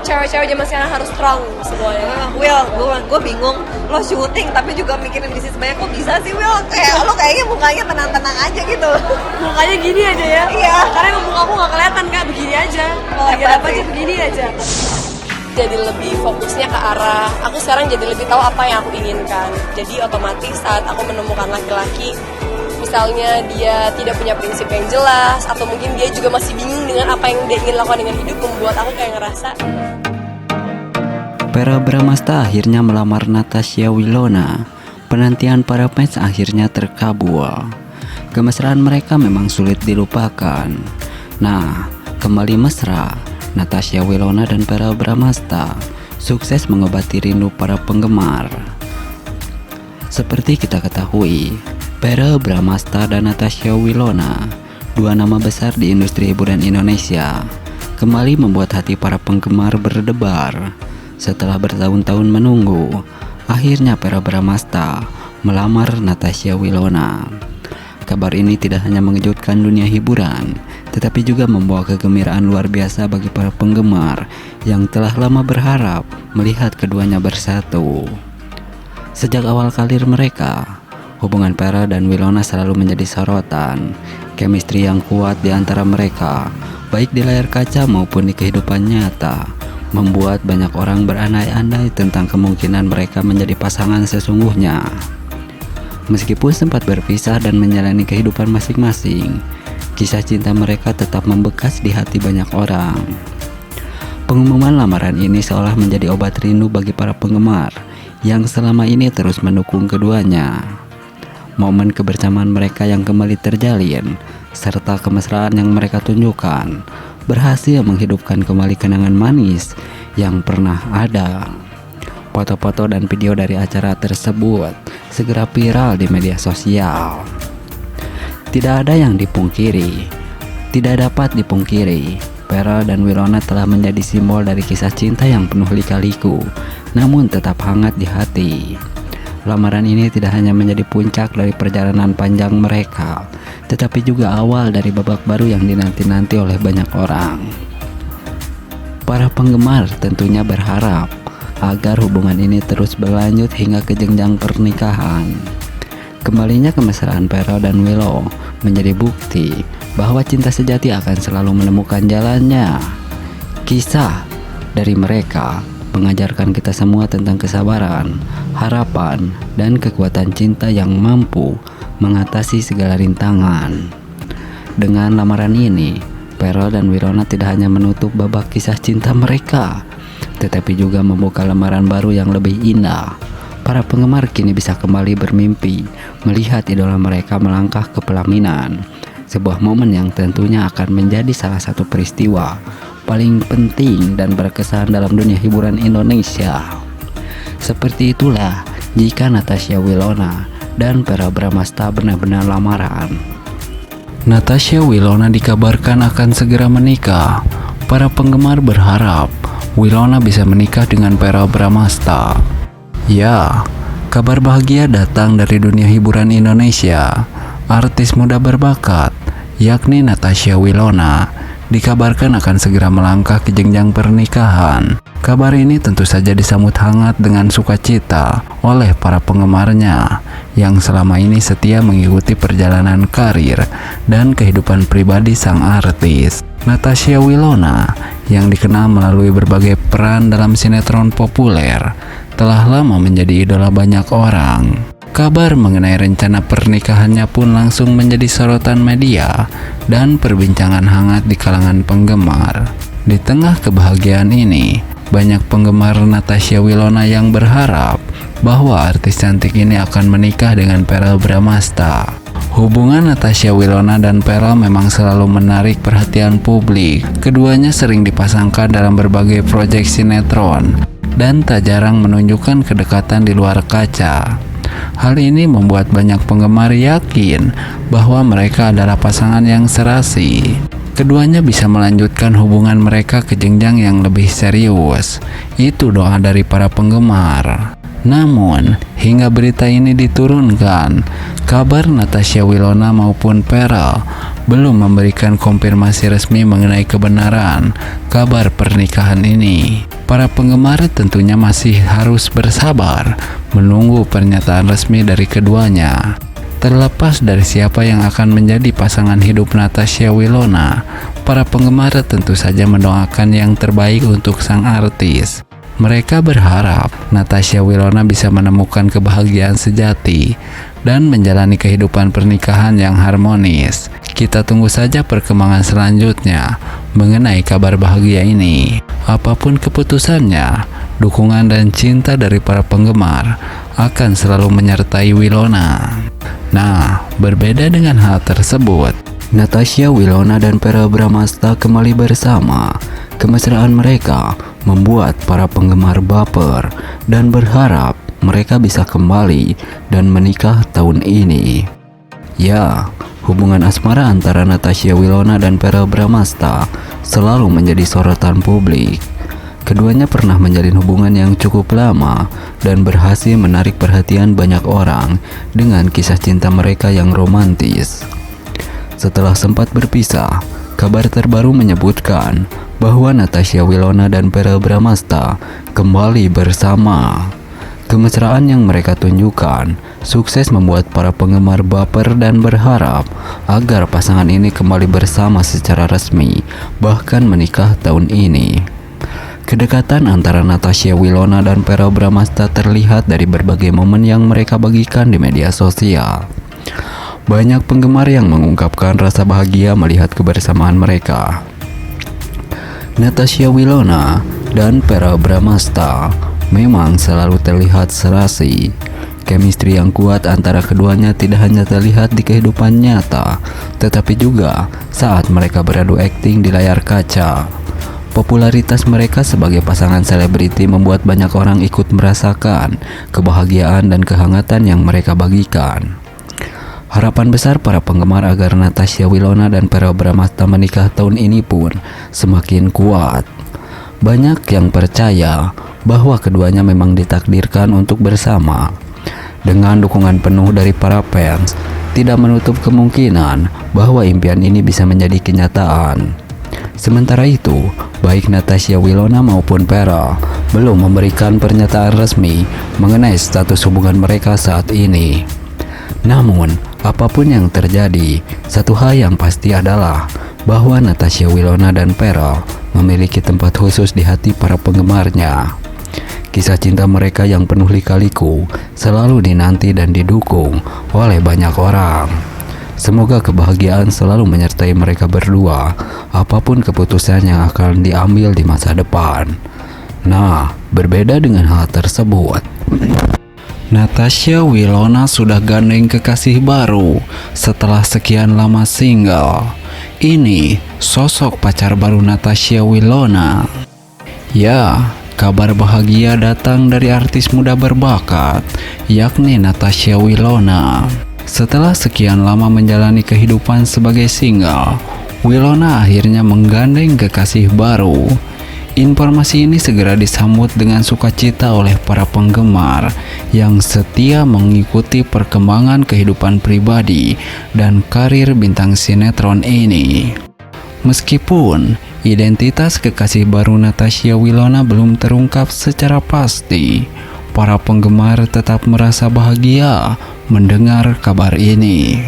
cewek-cewek zaman sekarang harus strong semuanya. Will, gue bingung, lo syuting tapi juga mikirin bisnis banyak, kok bisa sih Will? Kayak lo kayaknya mukanya tenang-tenang aja gitu. Mukanya gini aja ya. Iya. Karena emang muka aku nggak kelihatan Kak, begini aja. Kalau lagi ada apa aja begini aja. Jadi lebih fokusnya ke arah, aku sekarang jadi lebih tahu apa yang aku inginkan. Jadi otomatis saat aku menemukan laki-laki, misalnya dia tidak punya prinsip yang jelas, atau mungkin dia juga masih bingung dengan apa yang dia ingin lakukan dengan hidup, membuat aku kayak ngerasa Vera Bramasta akhirnya melamar Natasha Wilona. Penantian para fans akhirnya terkabul. Kemesraan mereka memang sulit dilupakan. Nah, kembali mesra, Natasha Wilona dan Vera Bramasta sukses mengobati rindu para penggemar. Seperti kita ketahui, Vera Bramasta dan Natasha Wilona, dua nama besar di industri hiburan Indonesia, kembali membuat hati para penggemar berdebar. Setelah bertahun-tahun menunggu, akhirnya Vera Bramasta melamar Natasha Wilona. Kabar ini tidak hanya mengejutkan dunia hiburan, tetapi juga membawa kegembiraan luar biasa bagi para penggemar yang telah lama berharap melihat keduanya bersatu. Sejak awal karir mereka, hubungan Vera dan Wilona selalu menjadi sorotan. Chemistry yang kuat di antara mereka, baik di layar kaca maupun di kehidupan nyata, membuat banyak orang berandai-andai tentang kemungkinan mereka menjadi pasangan sesungguhnya. Meskipun sempat berpisah dan menjalani kehidupan masing-masing, kisah cinta mereka tetap membekas di hati banyak orang. Pengumuman lamaran ini seolah menjadi obat rindu bagi para penggemar yang selama ini terus mendukung keduanya. Momen kebersamaan mereka yang kembali terjalin, serta kemesraan yang mereka tunjukkan, berhasil menghidupkan kembali kenangan manis yang pernah ada. Foto-foto dan video dari acara tersebut segera viral di media sosial. Tidak ada yang dipungkiri, tidak dapat dipungkiri, Vera dan Wilona telah menjadi simbol dari kisah cinta yang penuh lika-liku, namun tetap hangat di hati. Lamaran ini tidak hanya menjadi puncak dari perjalanan panjang mereka, tetapi juga awal dari babak baru yang dinanti-nanti oleh banyak orang. Para penggemar tentunya berharap agar hubungan ini terus berlanjut hingga ke jenjang pernikahan. Kembalinya kemesraan Vera dan Willow menjadi bukti bahwa cinta sejati akan selalu menemukan jalannya. Kisah dari mereka mengajarkan kita semua tentang kesabaran, harapan, dan kekuatan cinta yang mampu mengatasi segala rintangan. Dengan lamaran ini, Vera dan Wilona tidak hanya menutup babak kisah cinta mereka, tetapi juga membuka lembaran baru yang lebih indah. Para penggemar kini bisa kembali bermimpi melihat idola mereka melangkah ke pelaminan, sebuah momen yang tentunya akan menjadi salah satu peristiwa paling penting dan berkesan dalam dunia hiburan Indonesia. Seperti itulah jika Natasha Wilona dan Vera Bramasta benar-benar lamaran. Natasha Wilona dikabarkan akan segera menikah. Para penggemar berharap Wilona bisa menikah dengan Vera Bramasta. Ya, kabar bahagia datang dari dunia hiburan Indonesia. Artis muda berbakat, yakni Natasha Wilona, dikabarkan akan segera melangkah ke jenjang pernikahan. Kabar ini tentu saja disambut hangat dengan sukacita oleh para penggemarnya yang selama ini setia mengikuti perjalanan karir dan kehidupan pribadi sang artis. Natasha Wilona yang dikenal melalui berbagai peran dalam sinetron populer telah lama menjadi idola banyak orang. Kabar mengenai rencana pernikahannya pun langsung menjadi sorotan media dan perbincangan hangat di kalangan penggemar. Di tengah kebahagiaan ini, banyak penggemar Natasha Wilona yang berharap bahwa artis cantik ini akan menikah dengan Vera Bramasta. Hubungan Natasha Wilona dan Vera memang selalu menarik perhatian publik. Keduanya sering dipasangkan dalam berbagai proyek sinetron dan tak jarang menunjukkan kedekatan di luar kaca. Hal ini membuat banyak penggemar yakin bahwa mereka adalah pasangan yang serasi. Keduanya bisa melanjutkan hubungan mereka ke jenjang yang lebih serius. Itu doa dari para penggemar. Namun, hingga berita ini diturunkan, kabar Natasha Wilona maupun Pharrell belum memberikan konfirmasi resmi mengenai kebenaran kabar pernikahan ini. Para penggemar tentunya masih harus bersabar menunggu pernyataan resmi dari keduanya. Terlepas dari siapa yang akan menjadi pasangan hidup Natasha Wilona, para penggemar tentu saja mendoakan yang terbaik untuk sang artis. Mereka berharap Natasha Wilona bisa menemukan kebahagiaan sejati dan menjalani kehidupan pernikahan yang harmonis. Kita tunggu saja perkembangan selanjutnya mengenai kabar bahagia ini. Apapun keputusannya, dukungan dan cinta dari para penggemar akan selalu menyertai Wilona. Nah, berbeda dengan hal tersebut, Natasha Wilona dan Pharrell Bramasta kembali bersama. Kemesraan mereka membuat para penggemar baper dan berharap mereka bisa kembali dan menikah tahun ini. Ya, hubungan asmara antara Natasha Wilona dan Pharrell Bramasta selalu menjadi sorotan publik. Keduanya pernah menjalin hubungan yang cukup lama dan berhasil menarik perhatian banyak orang dengan kisah cinta mereka yang romantis. Setelah sempat berpisah, kabar terbaru menyebutkan bahwa Natasha Wilona dan Pharrell Bramasta kembali bersama. Kemesraan yang mereka tunjukkan sukses membuat para penggemar baper dan berharap agar pasangan ini kembali bersama secara resmi, bahkan menikah tahun ini. Kedekatan antara Natasha Wilona dan Pharrell Bramasta terlihat dari berbagai momen yang mereka bagikan di media sosial. Banyak penggemar yang mengungkapkan rasa bahagia melihat kebersamaan mereka. Natasha Wilona dan Pharrell Bramasta memang selalu terlihat serasi. Chemistry yang kuat antara keduanya tidak hanya terlihat di kehidupan nyata, tetapi juga saat mereka beradu akting di layar kaca. Popularitas mereka sebagai pasangan selebriti membuat banyak orang ikut merasakan kebahagiaan dan kehangatan yang mereka bagikan. Harapan besar para penggemar agar Natasha Wilona dan Pharrell Bramasta menikah tahun ini pun semakin kuat. Banyak yang percaya bahwa keduanya memang ditakdirkan untuk bersama. Dengan dukungan penuh dari para fans, tidak menutup kemungkinan bahwa impian ini bisa menjadi kenyataan. Sementara itu, baik Natasha Wilona maupun Pharrell belum memberikan pernyataan resmi mengenai status hubungan mereka saat ini. Namun, apapun yang terjadi, satu hal yang pasti adalah bahwa Natasha Wilona dan Pharrell memiliki tempat khusus di hati para penggemarnya. Kisah cinta mereka yang penuh lika-liku selalu dinanti dan didukung oleh banyak orang. Semoga kebahagiaan selalu menyertai mereka berdua, apapun keputusan yang akan diambil di masa depan. Nah, berbeda dengan hal tersebut, Natasha Wilona sudah gandeng kekasih baru setelah sekian lama single. Ini sosok pacar baru Natasha Wilona. Ya, kabar bahagia datang dari artis muda berbakat, yakni Natasha Wilona. Setelah sekian lama menjalani kehidupan sebagai single, Wilona akhirnya menggandeng kekasih baru. Informasi ini segera disambut dengan sukacita oleh para penggemar yang setia mengikuti perkembangan kehidupan pribadi dan karir bintang sinetron ini. Meskipun identitas kekasih baru Natasha Wilona belum terungkap secara pasti, para penggemar tetap merasa bahagia mendengar kabar ini.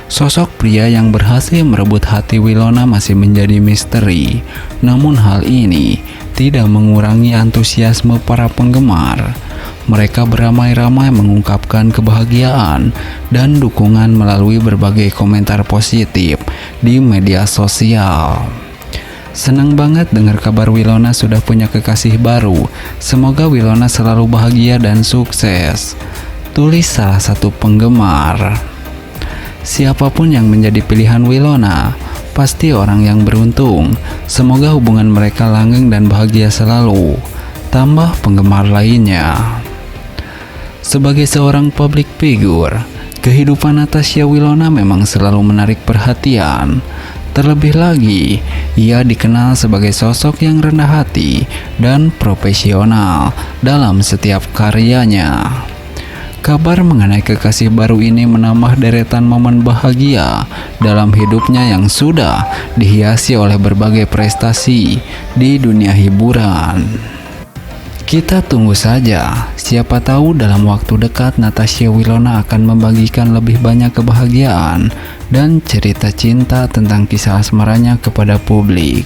Sosok pria yang berhasil merebut hati Wilona masih menjadi misteri, namun hal ini tidak mengurangi antusiasme para penggemar. Mereka beramai-ramai mengungkapkan kebahagiaan dan dukungan melalui berbagai komentar positif di media sosial. Senang banget dengar kabar Wilona sudah punya kekasih baru. Semoga Wilona selalu bahagia dan sukses, tulis salah satu penggemar. Siapapun yang menjadi pilihan Wilona, pasti orang yang beruntung. Semoga hubungan mereka langgeng dan bahagia selalu, tambah penggemar lainnya. Sebagai seorang public figure, kehidupan Natasha Wilona memang selalu menarik perhatian. Terlebih lagi, ia dikenal sebagai sosok yang rendah hati dan profesional dalam setiap karyanya. Kabar mengenai kekasih baru ini menambah deretan momen bahagia dalam hidupnya yang sudah dihiasi oleh berbagai prestasi di dunia hiburan. Kita tunggu saja, siapa tahu dalam waktu dekat Natasha Wilona akan membagikan lebih banyak kebahagiaan dan cerita cinta tentang kisah asmaranya kepada publik.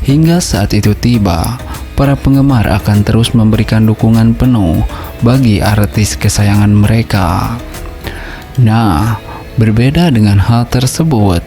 Hingga saat itu tiba, para penggemar akan terus memberikan dukungan penuh bagi artis kesayangan mereka. Nah, berbeda dengan hal tersebut,